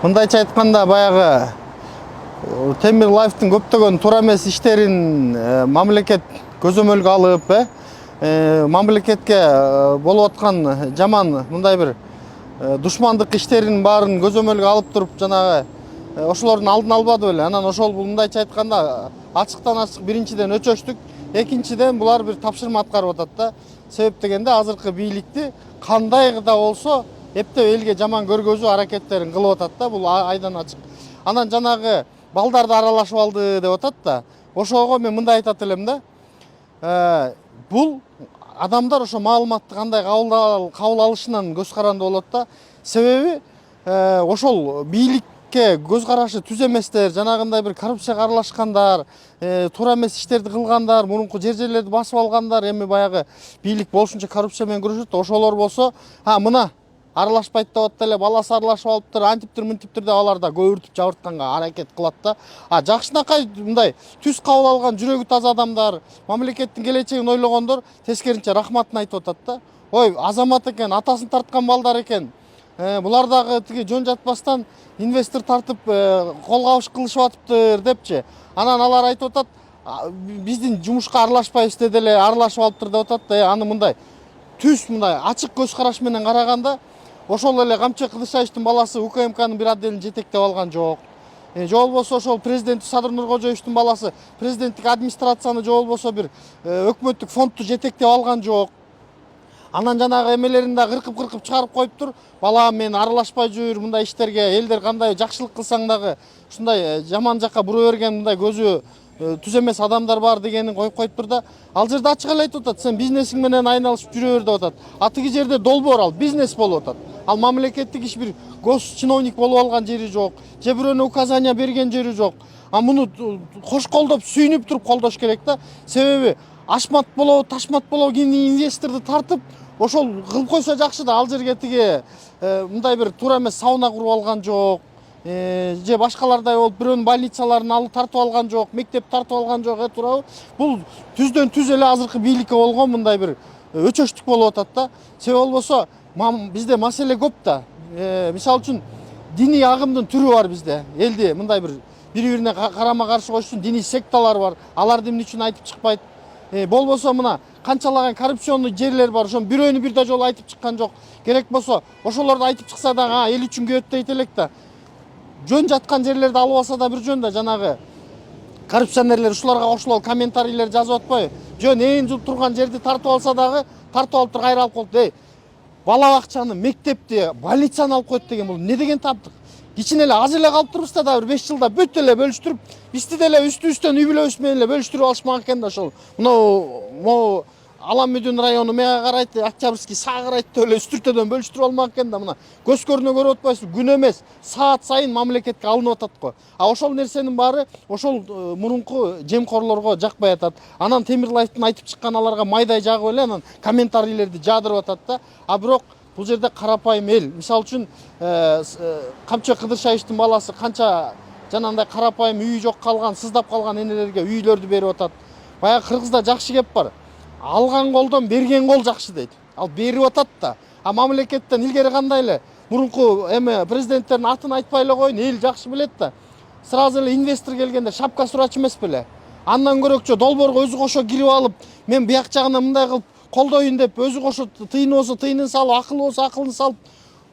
Мындайча айтканда баягы Темир Лайфтың көптөгөн туура эмес иштерин мамлекет көзөмөлгө алып, мамлекетке болуп аткан жаман мындай бир душмандык иштерин баарын көзөмөлгө алып туруп жанагы ошолордун алдын албады беле. Анан ошол мындайча айтканда ачыктан ачык биринчиден өчөштүк, экинчиден булар бир тапшырма аткарып атат да. Себеп дегенде азыркы бийликти кандай да болсо эптеп элге жаман көргөзүү аракеттерин кылып атат да, бул айдан ачык. Анан жанагы балдарды аралашып алды деп атат да. Ошого мен мындай айтат элем да. Бул адамдар ошо маалыматты кандай кабыл алышынан көз каранды болот да. Себеби ошол бийликке көз карашы түз эместер, жанагындай бир коррупцияга аралашкандар, туура эмес иштерди кылгандар, мурунку жерлерди басып алгандар, эми баягы бийлик болушунча коррупция менен күрөшөт. Ошолор болсо, мына аралашпайт деп атты эле, баласы аралашып алыптыр, антиптир, мынтиптир деп алар да көбүртүп жабыртканга аракет кылат да. Жакшынакай мындай түз кабыл алган жүрөгү таза адамдар, мамлекеттин келечегин ойлогондор тескеринче рахматын айтып атат да. Ой, азамат экен, атасын тарткан балдар экен. Булар дагы тиги жөн жатпастан инвестор тартып кол кабыш кылышып атыптыр депчи. Анан алар айтып атат, биздин жумушка аралашпайбыз деди эле, аралашып алыптыр деп атат да. Аны мындай түз мындай ачык көз караш менен караганда ошол эле Камчы Кыдыршаевдин баласы УКМКнын бир отделин жетектеп алган жок. Же болбосо ошол президент Садыр Нуркожоевдун баласы президенттик администрацияны же болбосо бир өкмөттүк фондду жетектеп алган жок. Анан жанагы эмелерин да кыркып чыгарып коюптур. Балам, мен аралашпай жүр мындай иштерге, элдер кандай жакшылык кылсаң дагы ушундай жаман жакка бура берген мындай көзү түз эмес адамдар бар дегенин коюптур да. Ал жерде ачык эле айтып атат, сен бизнесиң менен айналышып жүрө бер деп атат. Тиги жерде долбоор, ал бизнес болуп атат. Ал мамлекеттик иш бир гос чиновник болуп алган жери жок, же бирөөнө указания берген жери жок. Муну кош колдоп, сүйүнүп туруп колдош керек да. Себеби ашмат болобу, ташмат болобу кийин инвесторду тартып ошол кылып койсо жакшы да. Ал жерге тиги мындай бир туура эмес сауна куруп алган жок, же башкалардай болуп бирөөнүн больницаларын алып тартып алган жок, мектеп тартып алган жок, туурабы? Бул түздөн түз эле азыркы бийликке болгон мындай бир өчөштүк болуп атат да. Себеп болбосо бизде маселе көп да. Мисалы үчүн диний агымдын түрү бар бизде. Элди мындай бири-бирине карама каршы коюш үчүн диний секталар бар. Аларды эмне үчүн айтып чыкпайт? Болбосо мына канчалаган коррупционный жерлер бар, ошонун бирөөнү бир да жолу айтып чыккан жок. Керек болсо ошолорду айтып чыкса дагы эл үчүн көөттөйт элек да. Жөн жаткан жерлерди алып алса да бир жөн да, жанагы коррупционерлер ушуларга кошулуп комментарийлер жазып атпайбы? Жөн ээн жыл турган жерди тартып алса дагы, тартып алып туруп кайра алып коет. Бала бакчаны, мектепти, больницаны алып коет деген бул эмне деген таптык? Кичине эле аз эле калып турбузда да бир 5 жылда бүт эле бөлүштүрүп, бизди деле үстүбүздөн үй бүлөбүз менен эле бөлүштүрүп алышмак экен да ошол. Могу Аламүдүн району мага карайт, Октябрьский сага карайт деп эле үстүртөдөн бөлүштүрүп алмак экен да. Мына көз көрүнө көрүп атпайсызбы? Күн эмес, саат сайын мамлекетке алынып атат го. Ошол нерсенин баары ошол мурунку жемкорлорго жакпай атат. Анан Темир Лайфтын айтып чыккан аларга майдай жагып эле анан комментарийлерди жаадырып атат да. Бирок бул жерде карапайым эл, мисалы үчүн Камчы Кыдыршаевдин баласы канча жанагындай карапайым үйү жок калган, сыздап калган энелерге үйлөрдү берип атат. Баягы кыргызда жакшы кеп бар. Алган колдон берген кол жакшы дейт. Ал берип атат да. Мамлекеттен илгери кандай эле мурунку президенттердин атын айтпай эле коеюн, эл жакшы билет да. Сразу эле инвестор келгенде шапка сурач эмес беле. Андан көрөкчө долбоорго өзү кошо кирип алып, мен бияк жагынан мындай кылып колдоюн деп өзү кошо тыйын болсо тыйынын салып, акыл болсо акылын салып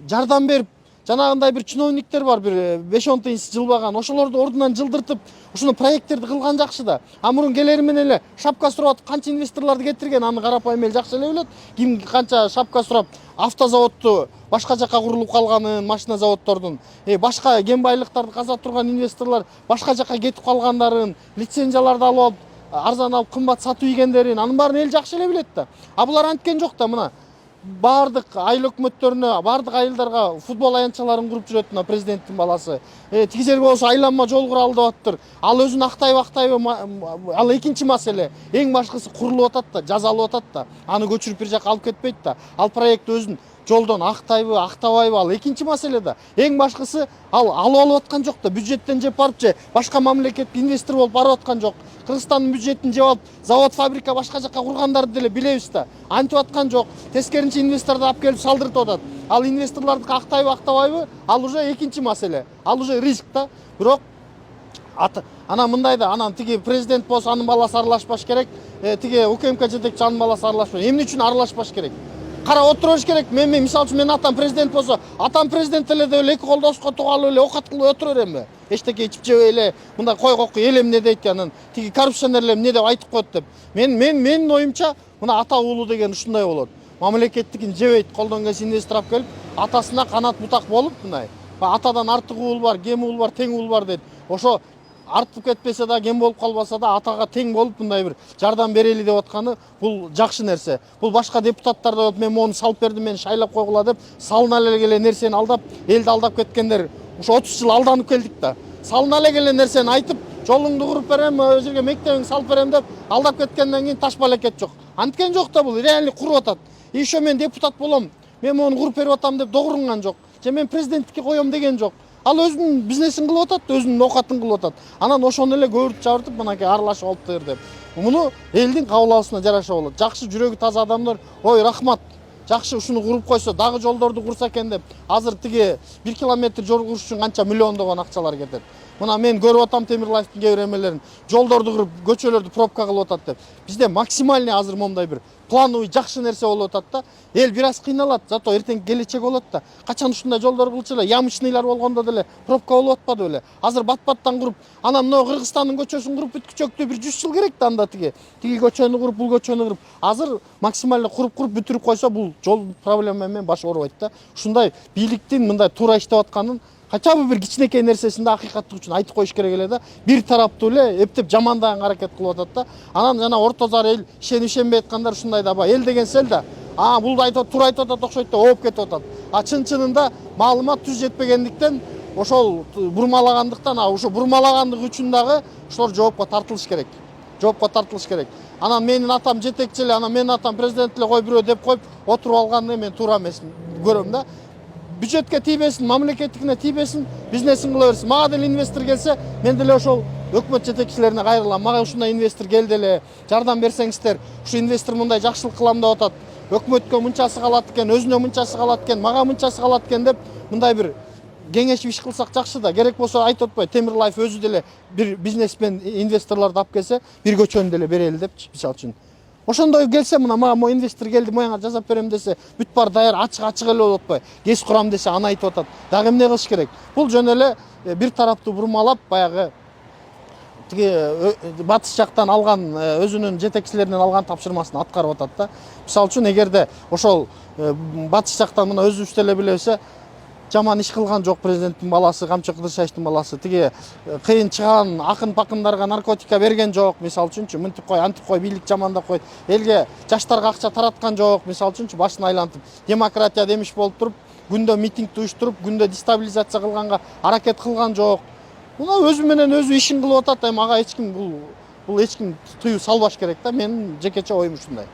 жардам берип, жанагындай бир чиновниктер бар, бир 5-10 тыйынсыз жылбаган, ошолорду ордунан жылдыртып, ушуну проекттерди кылган жакшы да. Мурун келери менен эле шапка сурап канча инвесторлорду кетирген, аны карапайым эл жакшы эле билет. Ким канча шапка сурап автозаводду башка жакка курулуп калганын, машина заводдордун, башка кен байлыктарды каза турган инвесторлор башка жакка кетип калгандарын, лицензияларды алып алып, арзан алып кымбат сатып ийгендерин, анын баарын эл жакшы эле билет да. Булар анткен жок да. Мына бардык айыл өкмөттөрүнө, бардык айылдарга футбол аянтчаларын куруп жүрөт мына президенттин баласы. Тиги жерге болсо айланма жол куралы деп аттыр. Ал өзүн актайбы, ал экинчи маселе. Эң башкысы курулуп атат да, жазалып атат да. Аны көчүрүп бир жакка алып кетпейт да. Ал проект өзүн жолдон актайбы актабайбы, ал экинчи маселе да. Эң башкысы ал алып алып аткан жок да, бюджеттен жеп барып же башка мамлекетке инвестор болуп барып аткан жок. Кыргызстандын бюджетин жеп алып завод фабрика башка жака кургандарды деле билебиз да. Антип аткан жок. Тескеринче инвесторду алып келип салдыртып атат. Ал инвесторлордук актайбы актабайбы, ал уже экинчи маселе. Ал уже риск да. Бирок анан мындай да, анан тиги президент болсо анын баласы аралашпаш керек, тиги УКМК жетекчи анын баласы аралашпаш. Эмне үчүн аралашпаш керек? Карап отура бериш керек. Мен мисалы үчүн менин атам президент болсо, атам президент эле деп эле эки колду оскотуп алып эле окат кылып отура беремби? Эчтеке ичип жебей эле мындай кой кокуй эл эмне дейт, анан тиги коррупционерлер эмне деп айтып коет деп. Менин оюмча мына ата уулу деген ушундай болот. Мамлекеттикин жебейт, колдон келсе инвестор алып келип, атасына канат бутак болуп мындай. Атадан артык уул бар, кем уул бар, тең уул бар дейт. Ошо артып кетпесе да, кем болуп калбаса да, атага тең болуп мындай бир жардам берели деп атканы бул жакшы нерсе. Бул башка депутаттар да мен мону салып бердим, мени шайлап койгула деп салына эле нерсени алдап, элди алдап кеткендер ушу 30 жыл алданып келдик да. Салына эле нерсени айтып, жолуңду куруп берем, өзүңө мектебиңди салып берем деп алдап кеткенден кийин таш балекет жок. Анткен жок да, бул реалдык куруп атат. Еще мен депутат болом, мен мону куруп берип атам деп догурунган жок. Же мен президенттикке коем деген жок. Ал өзүнүн бизнесин кылып атат, өзүнүн окатын кылып атат. Анан ошону эле көбүртүп жабыртып, мынакей аралашып алыптыр деп. Муну элдин кабыл алуусуна жараша болот. Жакшы жүрөгү таза адамдар, ой рахмат, жакшы ушуну куруп койсо, дагы жолдорду курса экен деп, азыр тиги 1 километр жол куруш үчүн канча миллиондогон акчалар кетет. Мына мен көрүп атам Темирлаевдин кээ бир эмелерин, жолдорду куруп, көчөлөрдү пробка кылып атат деп. Бизде максимальный азыр момундай бир плановый жакшы нерсе болуп атат да. Эл бир аз кыйналат, зато эртең келечек болот да. Качан ушундай жолдор кылчу эле, ямочныйлар болгондо деле пробка болуп атпады беле. Азыр бат-баттан куруп, анан мына Кыргызстандын көчөсүн куруп бүткүчөктү бир 100 жыл керек да, анда тиги көчөнү куруп, бул көчөнү куруп. Азыр максимально куруп бүтүрүп койсо, бул жол проблема менен баш оорубайт да. Ушундай бийликтин мындай туура иштеп атканын хотя бы бир кичинекей нерсесинде акыйкаттык үчүн айтып коюш керек эле да. Бир тараптуу эле эптеп жамандаган аракет кылып атат да. Анан жана орто зар эл ишенбей аткандар ушундай да, эл деген сел да. Бул да айтып туура айтып атат окшойт да, ооп кетип атат. Чын-чынында маалымат түз жетпегендиктен, ошол бурмалагандыктан, ушу бурмалагандык үчүн дагы ошолор жоопко тартылыш керек. Анан менин атам жетекчи эле, анан менин атам президент эле, кой бирөө деп коюп отуруп алганы мен туура эмес көрөм да. Бюджетке тийбесин, мамлекеттикине тийбесин, бизнесин кыла берсин. Мага деле инвестор келсе, мен деле ошол өкмөт жетекчилерине кайрылам. Мага ушундай инвестор келди эле, жардам берсеңиздер, ушу инвестор мындай жакшылык кылам деп атат. Өкмөткө мынчасы калат экен, өзүнө мынчасы калат экен, мага мынчасы калат экен деп мындай бир кеңешип иш кылсак жакшы да. Керек болсо айтып атпайбы, Темирлаев өзү деле бир бизнесмен инвесторлорду алып келсе, бир көчөнү деле берели деп, мисалы үчүн. Ошондой келсе, мына мага мо инвестор келди, моюңа жасап берем десе, бүт бар даяр, ачык эле болуп атпайбы? КЕС курам десе, аны айтып атат. Дагы эмне кылыш керек? Бул жөн эле бир тараптуу бурмалап, баягы тиги батыш жактан алган, өзүнүн жетекчилеринен алган тапшырмасын аткарып атат да. Мисалы үчүн, эгерде ошол батыш жактан мына өзүбүз деле билебиз, жаман иш кылган жок президенттин баласы, Камчы Кыдыршаевдин баласы, тиги кыйын чыган акын-пакындарга наркотика берген жок, мисалы үчүнчү, мынтип кой, антип кой, бийлик жамандап койт. Элге, жаштарга акча тараткан жок, мисалы үчүнчү, башын айлантып, демократия демиш болуп туруп, күндө митинг уюштуруп, күндө дестабилизация кылганга аракет кылган жок. Мына өзү менен өзү ишин кылып атат, ага эч ким бул эч ким тыюу салбаш керек да. Менин жекече оюм ушундай.